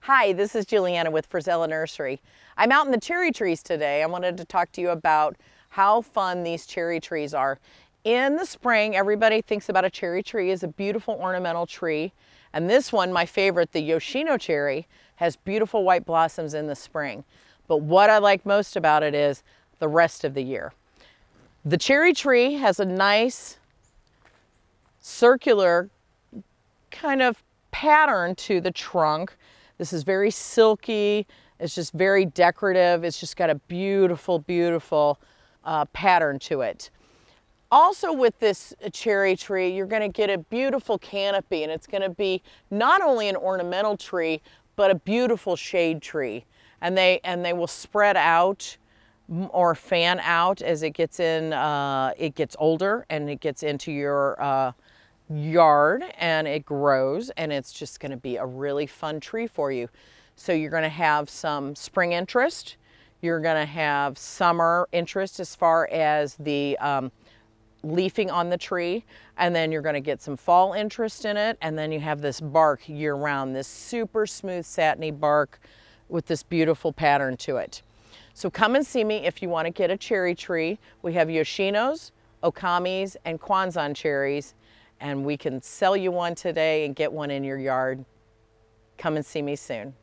Hi, this is Juliana with Frisella Nursery. I'm out in the cherry trees today. I wanted to talk to you about how fun these cherry trees are. In the spring, everybody thinks about a cherry tree as a beautiful ornamental tree. And this one, my favorite, the Yoshino cherry, has beautiful white blossoms in the spring. But what I like most about it is the rest of the year. The cherry tree has a nice circular kind of pattern to the trunk. This is very silky. It's just very decorative. It's just got a beautiful, beautiful pattern to it. Also with this cherry tree, you're going to get a beautiful canopy, and it's going to be not only an ornamental tree, but a beautiful shade tree. And they will spread out or fan out as it gets in, it gets older and it gets into your yard and it grows, and it's just going to be a really fun tree for you. So you're going to have some spring interest, you're going to have summer interest as far as the leafing on the tree, and then you're going to get some fall interest in it, and then you have this bark year-round, this super smooth satiny bark with this beautiful pattern to it. So come and see me if you want to get a cherry tree. We have Yoshinos, Okamis, and Kwanzan cherries, and we can sell you one today and get one in your yard. Come and see me soon.